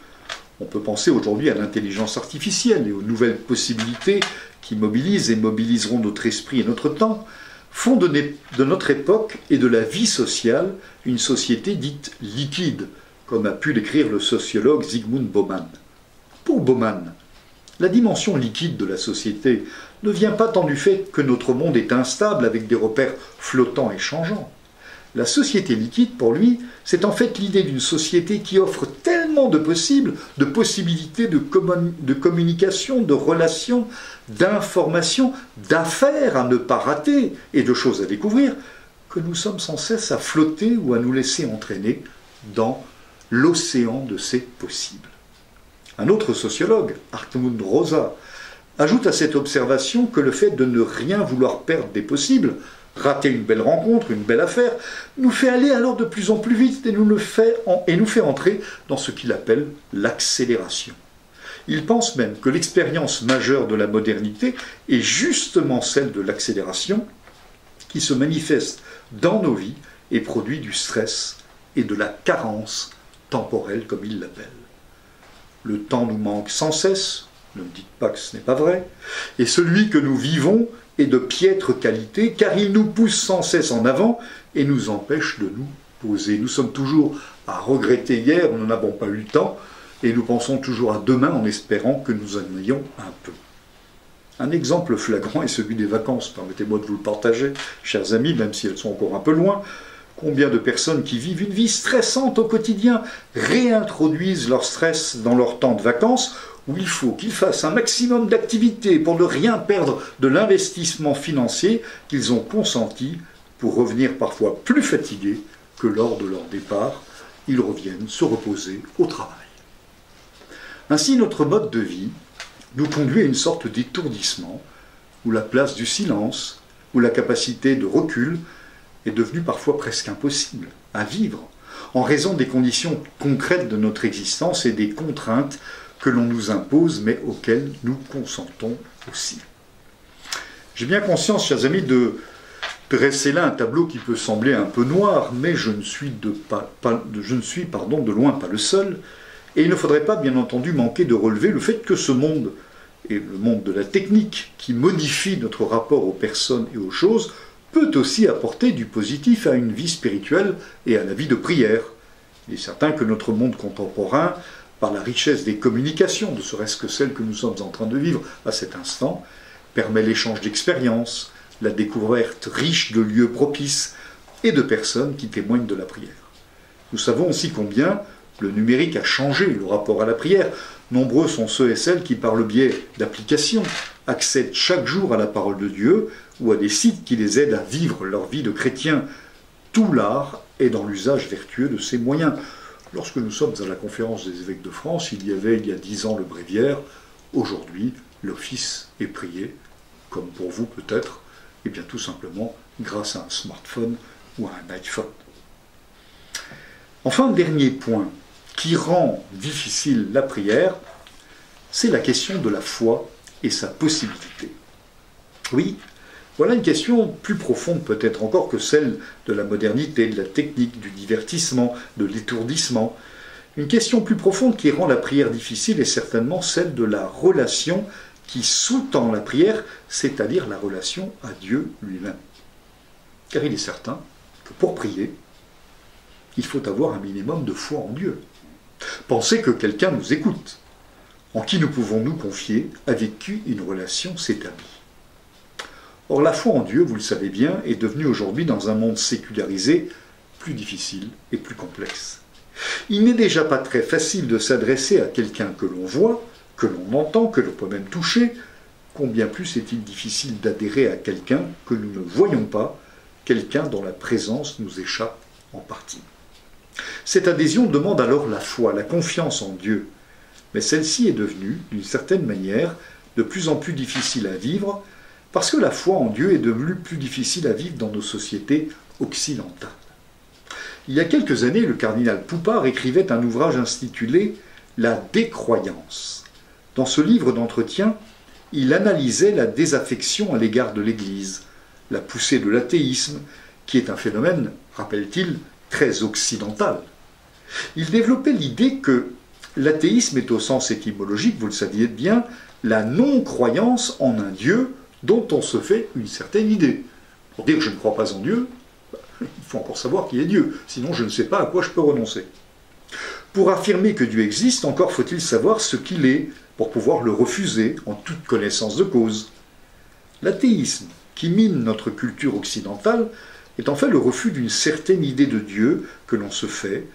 on peut penser aujourd'hui à l'intelligence artificielle et aux nouvelles possibilités qui mobilisent et mobiliseront notre esprit et notre temps, font de notre époque et de la vie sociale une société dite liquide, comme a pu l'écrire le sociologue Zygmunt Bauman. Pour Bauman, la dimension liquide de la société ne vient pas tant du fait que notre monde est instable avec des repères flottants et changeants. La société liquide, pour lui, c'est en fait l'idée d'une société qui offre tellement de possibilités de communication, de relations, d'informations, d'affaires à ne pas rater et de choses à découvrir, que nous sommes sans cesse à flotter ou à nous laisser entraîner dans l'océan de ces possibles. Un autre sociologue, Hartmut Rosa, ajoute à cette observation que le fait de ne rien vouloir perdre des possibles, rater une belle rencontre, une belle affaire, nous fait aller alors de plus en plus vite et nous fait entrer dans ce qu'il appelle l'accélération. Il pense même que l'expérience majeure de la modernité est justement celle de l'accélération qui se manifeste dans nos vies et produit du stress et de la carence temporelle, comme il l'appelle. Le temps nous manque sans cesse, ne me dites pas que ce n'est pas vrai, et celui que nous vivons est de piètre qualité, car il nous pousse sans cesse en avant et nous empêche de nous poser. Nous sommes toujours à regretter hier, nous n'avons pas eu le temps, et nous pensons toujours à demain en espérant que nous en ayons un peu. Un exemple flagrant est celui des vacances. Permettez-moi de vous le partager, chers amis, même si elles sont encore un peu loin. Combien de personnes qui vivent une vie stressante au quotidien réintroduisent leur stress dans leur temps de vacances, où il faut qu'ils fassent un maximum d'activités pour ne rien perdre de l'investissement financier qu'ils ont consenti pour revenir parfois plus fatigués que lors de leur départ. Ils reviennent se reposer au travail. Ainsi, notre mode de vie nous conduit à une sorte d'étourdissement, où la place du silence, où la capacité de recul est devenue parfois presque impossible à vivre, en raison des conditions concrètes de notre existence et des contraintes que l'on nous impose, mais auxquelles nous consentons aussi. J'ai bien conscience, chers amis, de dresser là un tableau qui peut sembler un peu noir, mais je ne suis de loin pas le seul, et il ne faudrait pas, bien entendu, manquer de relever le fait que ce monde, et le monde de la technique, qui modifie notre rapport aux personnes et aux choses, peut aussi apporter du positif à une vie spirituelle et à la vie de prière. Il est certain que notre monde contemporain, par la richesse des communications, ne serait-ce que celles que nous sommes en train de vivre à cet instant, permet l'échange d'expériences, la découverte riche de lieux propices et de personnes qui témoignent de la prière. Nous savons aussi combien le numérique a changé le rapport à la prière. Nombreux sont ceux et celles qui, par le biais d'applications, accèdent chaque jour à la parole de Dieu ou à des sites qui les aident à vivre leur vie de chrétien. Tout l'art est dans l'usage vertueux de ces moyens. Lorsque nous sommes à la conférence des évêques de France, il y avait il y a 10 ans le bréviaire. Aujourd'hui, l'office est prié, comme pour vous peut-être, et bien tout simplement grâce à un smartphone ou à un iPhone. Enfin, dernier point qui rend difficile la prière, c'est la question de la foi et sa possibilité. Oui, voilà une question plus profonde peut-être encore que celle de la modernité, de la technique, du divertissement, de l'étourdissement. Une question plus profonde qui rend la prière difficile est certainement celle de la relation qui sous-tend la prière, c'est-à-dire la relation à Dieu lui-même. Car il est certain que pour prier, il faut avoir un minimum de foi en Dieu. Pensez que quelqu'un nous écoute, en qui nous pouvons nous confier, avec qui une relation s'établit. Or, la foi en Dieu, vous le savez bien, est devenue aujourd'hui, dans un monde sécularisé, plus difficile et plus complexe. Il n'est déjà pas très facile de s'adresser à quelqu'un que l'on voit, que l'on entend, que l'on peut même toucher. Combien plus est-il difficile d'adhérer à quelqu'un que nous ne voyons pas, quelqu'un dont la présence nous échappe en partie. Cette adhésion demande alors la foi, la confiance en Dieu. Mais celle-ci est devenue, d'une certaine manière, de plus en plus difficile à vivre, parce que la foi en Dieu est devenue plus difficile à vivre dans nos sociétés occidentales. Il y a quelques années, le cardinal Poupart écrivait un ouvrage intitulé « La décroyance ». Dans ce livre d'entretien, il analysait la désaffection à l'égard de l'Église, la poussée de l'athéisme, qui est un phénomène, rappelle-t-il, très occidental. Il développait l'idée que l'athéisme est au sens étymologique, vous le saviez bien, la non-croyance en un Dieu dont on se fait une certaine idée. Pour dire que je ne crois pas en Dieu, il faut encore savoir qui est Dieu, sinon je ne sais pas à quoi je peux renoncer. Pour affirmer que Dieu existe, encore faut-il savoir ce qu'il est, pour pouvoir le refuser en toute connaissance de cause. L'athéisme, qui mine notre culture occidentale, est en fait le refus d'une certaine idée de Dieu que l'on se fait,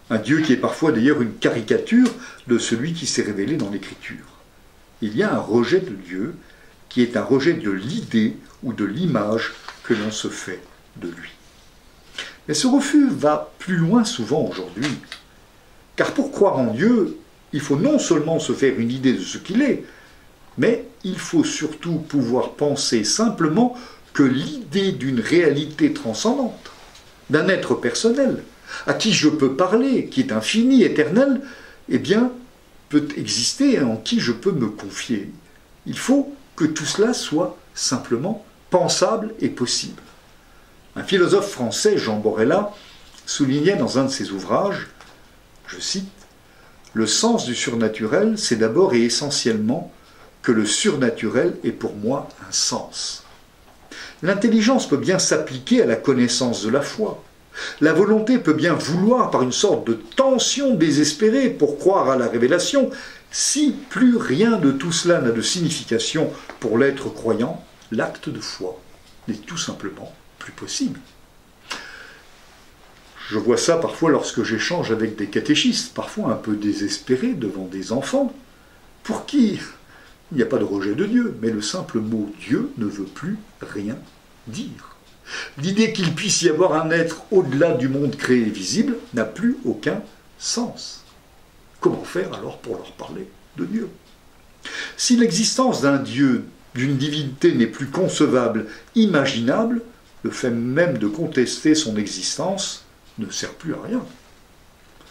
un Dieu qui est parfois d'ailleurs une caricature de celui qui s'est révélé dans l'Écriture. Il y a un rejet de Dieu qui est un rejet de l'idée ou de l'image que l'on se fait de lui. Mais ce refus va plus loin souvent aujourd'hui, car pour croire en Dieu, il faut non seulement se faire une idée de ce qu'il est, mais il faut surtout pouvoir penser simplement que l'idée d'une réalité transcendante, d'un être personnel, à qui je peux parler, qui est infini, éternel, eh bien, peut exister et en qui je peux me confier. Il faut que tout cela soit simplement pensable et possible. Un philosophe français, Jean Borella, soulignait dans un de ses ouvrages, je cite, « Le sens du surnaturel, c'est d'abord et essentiellement que le surnaturel est pour moi un sens. L'intelligence peut bien s'appliquer à la connaissance de la foi. La volonté peut bien vouloir, par une sorte de tension désespérée pour croire à la révélation, si plus rien de tout cela n'a de signification pour l'être croyant, l'acte de foi n'est tout simplement plus possible. » Je vois ça parfois lorsque j'échange avec des catéchistes, parfois un peu désespérés devant des enfants, pour qui il n'y a pas de rejet de Dieu, mais le simple mot Dieu ne veut plus rien dire. L'idée qu'il puisse y avoir un être au-delà du monde créé et visible n'a plus aucun sens. Comment faire alors pour leur parler de Dieu? Si l'existence d'un Dieu, d'une divinité n'est plus concevable, imaginable, le fait même de contester son existence ne sert plus à rien.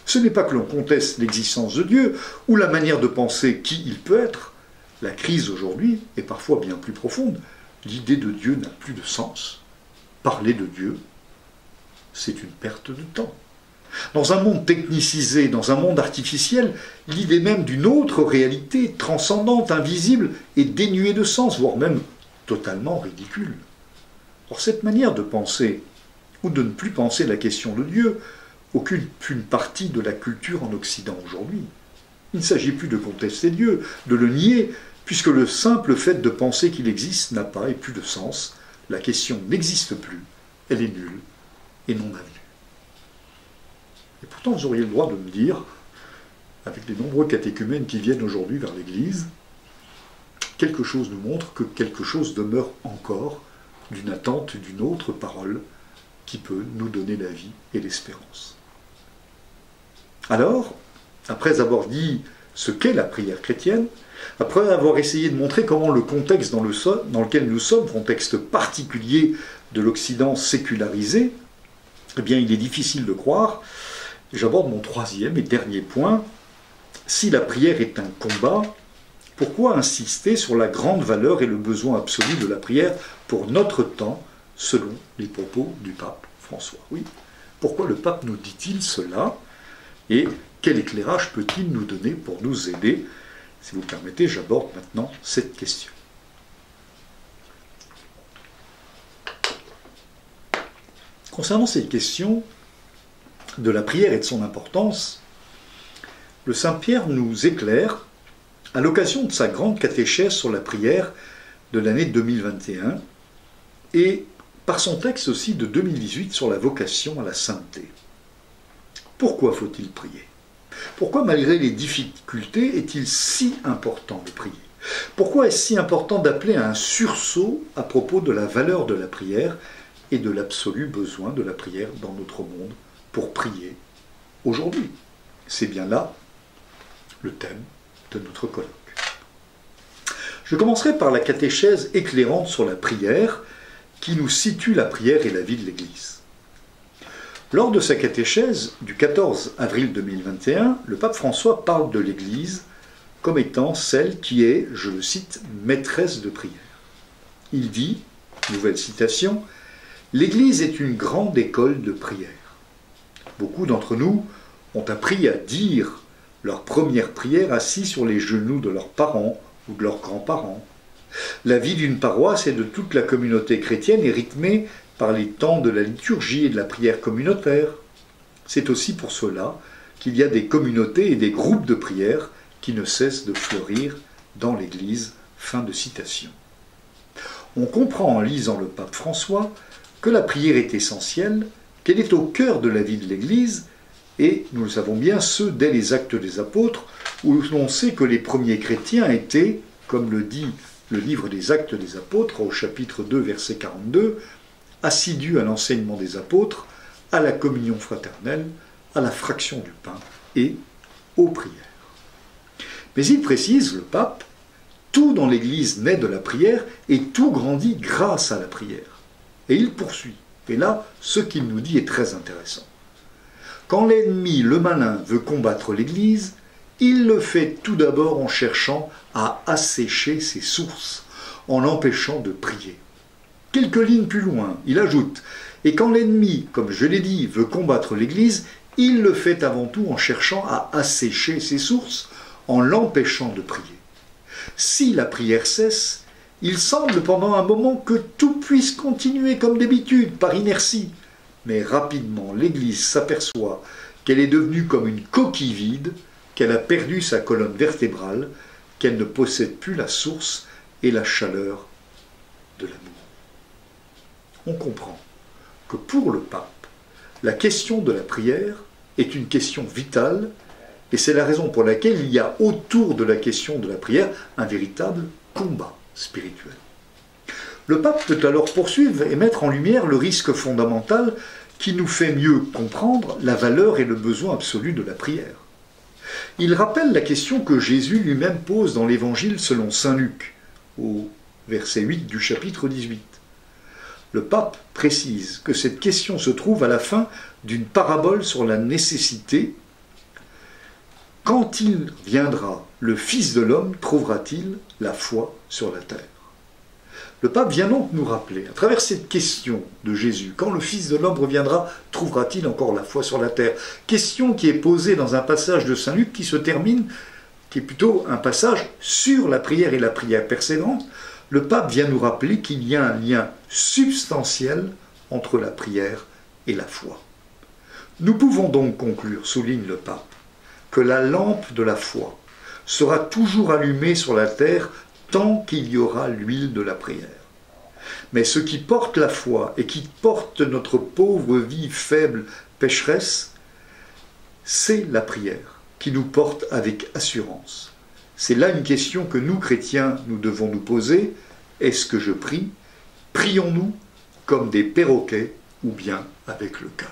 Ce n'est pas que l'on conteste l'existence de Dieu ou la manière de penser qui il peut être. La crise aujourd'hui est parfois bien plus profonde. L'idée de Dieu n'a plus de sens. Parler de Dieu, c'est une perte de temps. Dans un monde technicisé, dans un monde artificiel, l'idée même d'une autre réalité, transcendante, invisible, est dénuée de sens, voire même totalement ridicule. Or, cette manière de penser, ou de ne plus penser la question de Dieu, occupe une partie de la culture en Occident aujourd'hui. Il ne s'agit plus de contester Dieu, de le nier, puisque le simple fait de penser qu'il existe n'a pas et plus de sens. La question n'existe plus, elle est nulle et non avenue. Et pourtant, vous auriez le droit de me dire, avec les nombreux catéchumènes qui viennent aujourd'hui vers l'Église, quelque chose nous montre que quelque chose demeure encore d'une attente d'une autre parole qui peut nous donner la vie et l'espérance. Alors, après avoir dit ce qu'est la prière chrétienne, après avoir essayé de montrer comment le contexte dans lequel nous sommes, contexte particulier de l'Occident sécularisé, eh bien il est difficile de croire, et j'aborde mon troisième et dernier point, si la prière est un combat, pourquoi insister sur la grande valeur et le besoin absolu de la prière pour notre temps, selon les propos du pape François? Oui, pourquoi le pape nous dit-il cela? Et quel éclairage peut-il nous donner pour nous aider? Si vous le permettez, j'aborde maintenant cette question. Concernant cette question de la prière et de son importance, le Saint-Pierre nous éclaire à l'occasion de sa grande catéchèse sur la prière de l'année 2021 et par son texte aussi de 2018 sur la vocation à la sainteté. Pourquoi faut-il prier? Pourquoi, malgré les difficultés, est-il si important de prier? Pourquoi est-ce si important d'appeler à un sursaut à propos de la valeur de la prière et de l'absolu besoin de la prière dans notre monde pour prier aujourd'hui? C'est bien là le thème de notre colloque. Je commencerai par la catéchèse éclairante sur la prière qui nous situe la prière et la vie de l'Église. Lors de sa catéchèse du 14 avril 2021, le pape François parle de l'Église comme étant celle qui est, je le cite, maîtresse de prière. Il dit, nouvelle citation, « L'Église est une grande école de prière. Beaucoup d'entre nous ont appris à dire leur première prière assis sur les genoux de leurs parents ou de leurs grands-parents. La vie d'une paroisse et de toute la communauté chrétienne est rythmée par les temps de la liturgie et de la prière communautaire. C'est aussi pour cela qu'il y a des communautés et des groupes de prière qui ne cessent de fleurir dans l'Église. » Fin de citation. On comprend en lisant le pape François que la prière est essentielle, qu'elle est au cœur de la vie de l'Église, et nous le savons bien, ce dès les Actes des Apôtres, où l'on sait que les premiers chrétiens étaient, comme le dit le livre des Actes des Apôtres, au chapitre 2, verset 42, assidus à l'enseignement des apôtres, à la communion fraternelle, à la fraction du pain et aux prières. Mais il précise, le pape, tout dans l'Église naît de la prière et tout grandit grâce à la prière. Et il poursuit. Et là, ce qu'il nous dit est très intéressant. Quand l'ennemi, le malin, veut combattre l'Église, il le fait tout d'abord en cherchant à assécher ses sources, en l'empêchant de prier. Quelques lignes plus loin, il ajoute « Et quand l'ennemi, comme je l'ai dit, veut combattre l'Église, il le fait avant tout en cherchant à assécher ses sources, en l'empêchant de prier. Si la prière cesse, il semble pendant un moment que tout puisse continuer comme d'habitude, par inertie. Mais rapidement, l'Église s'aperçoit qu'elle est devenue comme une coquille vide, qu'elle a perdu sa colonne vertébrale, qu'elle ne possède plus la source et la chaleur de l'amour. On comprend que pour le pape, la question de la prière est une question vitale, et c'est la raison pour laquelle il y a autour de la question de la prière un véritable combat spirituel. Le pape peut alors poursuivre et mettre en lumière le risque fondamental qui nous fait mieux comprendre la valeur et le besoin absolu de la prière. Il rappelle la question que Jésus lui-même pose dans l'Évangile selon saint Luc, au verset 8 du chapitre 18. Le pape précise que cette question se trouve à la fin d'une parabole sur la nécessité. Quand il viendra, le Fils de l'homme trouvera-t-il la foi sur la terre? Le pape vient donc nous rappeler, à travers cette question de Jésus, quand le Fils de l'homme reviendra, trouvera-t-il encore la foi sur la terre? Question qui est posée dans un passage de saint Luc qui se termine, qui est plutôt un passage sur la prière et la prière précédente. Le pape vient nous rappeler qu'il y a un lien substantiel entre la prière et la foi. Nous pouvons donc conclure, souligne le pape, que la lampe de la foi sera toujours allumée sur la terre tant qu'il y aura l'huile de la prière. Mais ce qui porte la foi et qui porte notre pauvre vie faible pécheresse, c'est la prière qui nous porte avec assurance. C'est là une question que nous, chrétiens, nous devons nous poser. Est-ce que je prie? Prions-nous comme des perroquets ou bien avec le cœur?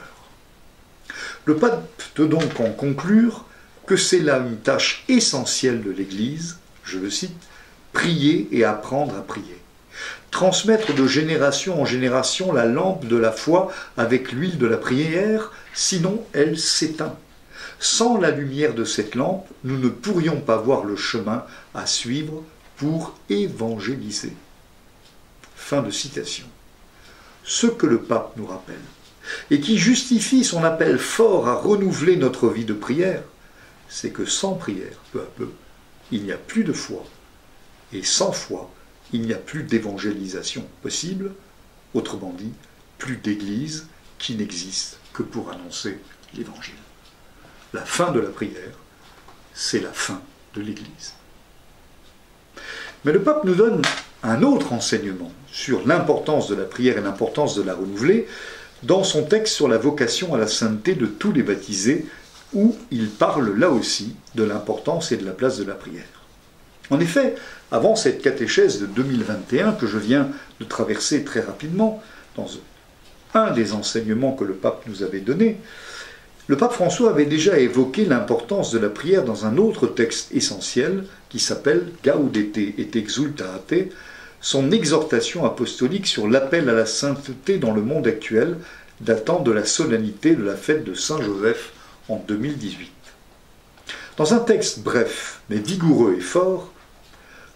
Le pape peut donc en conclure que c'est là une tâche essentielle de l'Église, je le cite, prier et apprendre à prier. Transmettre de génération en génération la lampe de la foi avec l'huile de la prière, sinon elle s'éteint. Sans la lumière de cette lampe, nous ne pourrions pas voir le chemin à suivre pour évangéliser. Fin de citation. Ce que le pape nous rappelle, et qui justifie son appel fort à renouveler notre vie de prière, c'est que sans prière, peu à peu, il n'y a plus de foi. Et sans foi, il n'y a plus d'évangélisation possible, autrement dit, plus d'église qui n'existe que pour annoncer l'évangile. La fin de la prière, c'est la fin de l'Église. Mais le pape nous donne un autre enseignement sur l'importance de la prière et l'importance de la renouveler dans son texte sur la vocation à la sainteté de tous les baptisés, où il parle là aussi de l'importance et de la place de la prière. En effet, avant cette catéchèse de 2021 que je viens de traverser très rapidement, dans un des enseignements que le pape nous avait donné, le pape François avait déjà évoqué l'importance de la prière dans un autre texte essentiel qui s'appelle Gaudete et Exsultate, son exhortation apostolique sur l'appel à la sainteté dans le monde actuel, datant de la solennité de la fête de Saint Joseph en 2018. Dans un texte bref, mais vigoureux et fort,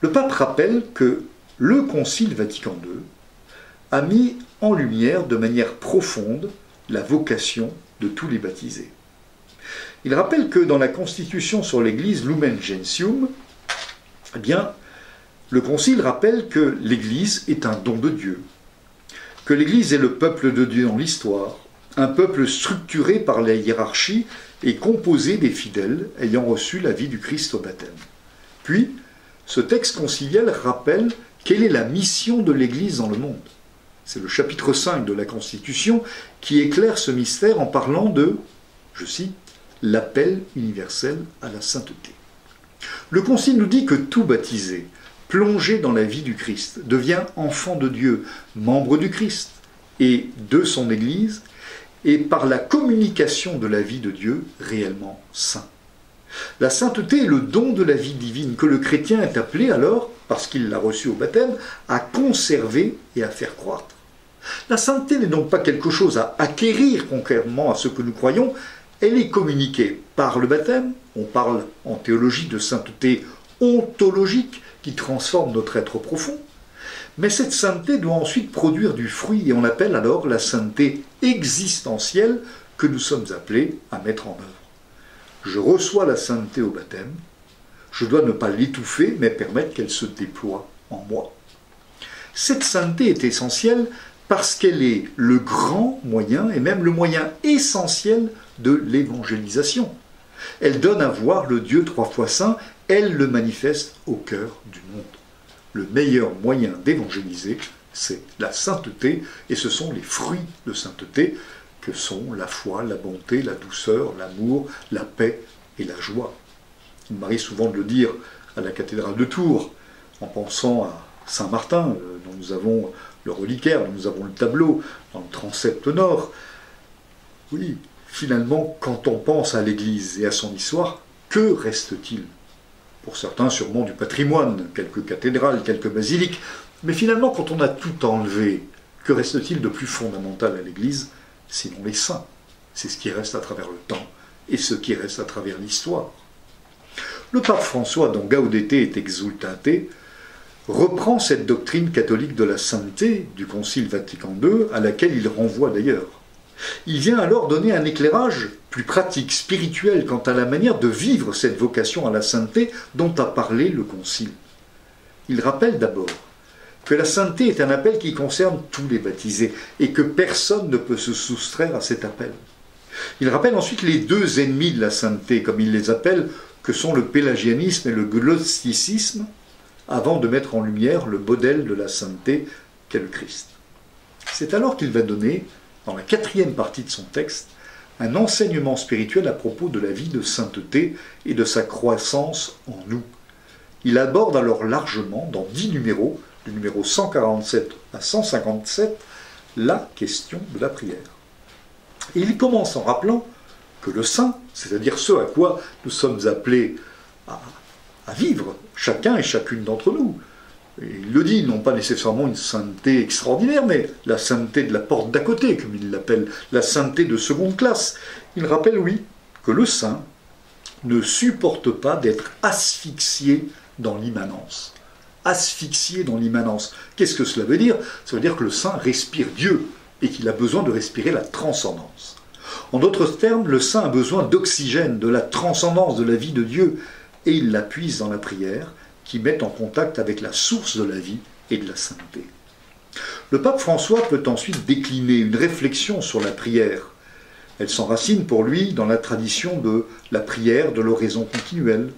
le pape rappelle que le Concile Vatican II a mis en lumière de manière profonde la vocation de tous les baptisés. Il rappelle que dans la Constitution sur l'Église Lumen Gentium, eh bien, le Concile rappelle que l'Église est un don de Dieu, que l'Église est le peuple de Dieu dans l'histoire, un peuple structuré par la hiérarchie et composé des fidèles ayant reçu la vie du Christ au baptême. Puis, ce texte concilial rappelle quelle est la mission de l'Église dans le monde. C'est le chapitre 5 de la Constitution qui éclaire ce mystère en parlant de, je cite, l'appel universel à la sainteté. Le Concile nous dit que tout baptisé, plongé dans la vie du Christ, devient enfant de Dieu, membre du Christ et de son Église, et par la communication de la vie de Dieu réellement saint. La sainteté est le don de la vie divine que le chrétien est appelé alors, parce qu'il l'a reçu au baptême, à conserver et à faire croître. La sainteté n'est donc pas quelque chose à acquérir concrètement à ce que nous croyons, Elle est communiquée par le baptême, on parle en théologie de sainteté ontologique qui transforme notre être profond, mais cette sainteté doit ensuite produire du fruit et on l'appelle alors la sainteté existentielle que nous sommes appelés à mettre en œuvre. Je reçois la sainteté au baptême, je dois ne pas l'étouffer mais permettre qu'elle se déploie en moi. Cette sainteté est essentielle parce qu'elle est le grand moyen et même le moyen essentiel de l'évangélisation. Elle donne à voir le Dieu trois fois saint, elle le manifeste au cœur du monde. Le meilleur moyen d'évangéliser, c'est la sainteté, et ce sont les fruits de sainteté que sont la foi, la bonté, la douceur, l'amour, la paix et la joie. Il m'arrive souvent de le dire à la cathédrale de Tours, en pensant à Saint-Martin, dont nous avons le reliquaire, dont nous avons le tableau, dans le transept nord. Oui, finalement, quand on pense à l'Église et à son histoire, que reste-t-il? Pour certains, sûrement du patrimoine, quelques cathédrales, quelques basiliques. Mais finalement, quand on a tout enlevé, que reste-t-il de plus fondamental à l'Église? Sinon les saints. C'est ce qui reste à travers le temps et ce qui reste à travers l'histoire. Le pape François, dans Gaudete et Exsultate, reprend cette doctrine catholique de la sainteté du Concile Vatican II, à laquelle il renvoie d'ailleurs. Il vient alors donner un éclairage plus pratique, spirituel, quant à la manière de vivre cette vocation à la sainteté dont a parlé le Concile. Il rappelle d'abord que la sainteté est un appel qui concerne tous les baptisés et que personne ne peut se soustraire à cet appel. Il rappelle ensuite les deux ennemis de la sainteté, comme il les appelle, que sont le pélagianisme et le gnosticisme, avant de mettre en lumière le modèle de la sainteté qu'est le Christ. C'est alors qu'il va donner, dans la 4e partie de son texte, un enseignement spirituel à propos de la vie de sainteté et de sa croissance en nous. Il aborde alors largement, dans 10 numéros, du numéro 147 à 157, la question de la prière. Et il commence en rappelant que le saint, c'est-à-dire ce à quoi nous sommes appelés à vivre, chacun et chacune d'entre nous. Et il le dit, non pas nécessairement une sainteté extraordinaire, mais la sainteté de la porte d'à côté, comme il l'appelle, la sainteté de seconde classe. Il rappelle, oui, que le saint ne supporte pas d'être asphyxié dans l'immanence. Asphyxié dans l'immanence. Qu'est-ce que cela veut dire? Ça veut dire que le saint respire Dieu et qu'il a besoin de respirer la transcendance. En d'autres termes, le saint a besoin d'oxygène, de la transcendance de la vie de Dieu, et il la puise dans la prière, qui met en contact avec la source de la vie et de la sainteté. Le pape François peut ensuite décliner une réflexion sur la prière. Elle s'enracine pour lui dans la tradition de la prière de l'oraison continuelle,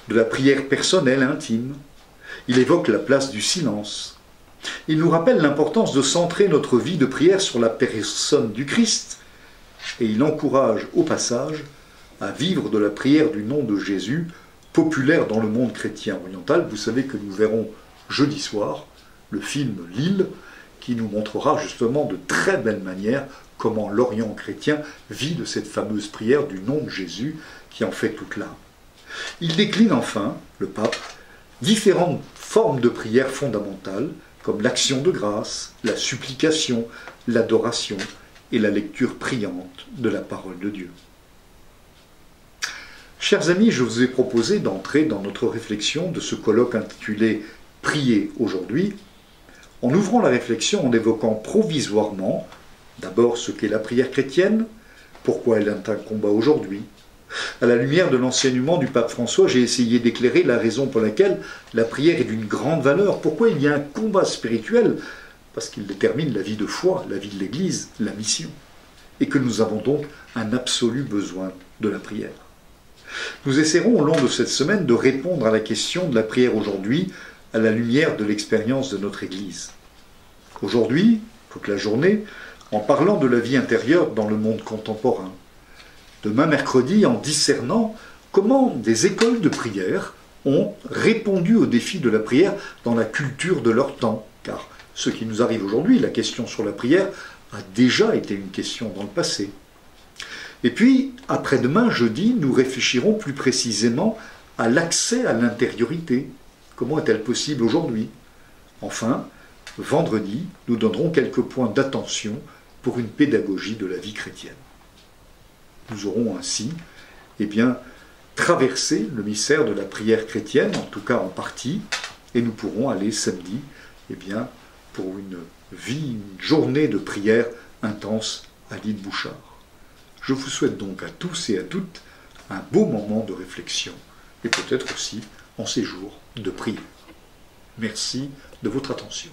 de la prière personnelle intime. Il évoque la place du silence. Il nous rappelle l'importance de centrer notre vie de prière sur la personne du Christ, et il encourage au passage à vivre de la prière du nom de Jésus, populaire dans le monde chrétien oriental. Vous savez que nous verrons jeudi soir le film L'Île, qui nous montrera justement de très belle manière comment l'Orient chrétien vit de cette fameuse prière du nom de Jésus qui en fait toute l'âme. Il décline enfin, le pape, différentes formes de prière fondamentales, comme l'action de grâce, la supplication, l'adoration et la lecture priante de la parole de Dieu. Chers amis, je vous ai proposé d'entrer dans notre réflexion de ce colloque intitulé « Prier aujourd'hui », en ouvrant la réflexion en évoquant provisoirement d'abord ce qu'est la prière chrétienne, pourquoi elle est un combat aujourd'hui. À la lumière de l'enseignement du pape François, j'ai essayé d'éclairer la raison pour laquelle la prière est d'une grande valeur, pourquoi il y a un combat spirituel, parce qu'il détermine la vie de foi, la vie de l'Église, la mission, et que nous avons donc un absolu besoin de la prière. Nous essaierons au long de cette semaine de répondre à la question de la prière aujourd'hui à la lumière de l'expérience de notre Église. Aujourd'hui, toute la journée, en parlant de la vie intérieure dans le monde contemporain. Demain mercredi, en discernant comment des écoles de prière ont répondu au défi de la prière dans la culture de leur temps. Car ce qui nous arrive aujourd'hui, la question sur la prière, a déjà été une question dans le passé. Et puis, après-demain, jeudi, nous réfléchirons plus précisément à l'accès à l'intériorité. Comment est-elle possible aujourd'hui? Enfin, vendredi, nous donnerons quelques points d'attention pour une pédagogie de la vie chrétienne. Nous aurons ainsi traversé le mystère de la prière chrétienne, en tout cas en partie, et nous pourrons aller samedi pour une journée de prière intense à l'île Bouchard. Je vous souhaite donc à tous et à toutes un beau moment de réflexion et peut-être aussi en ces jours de prière. Merci de votre attention.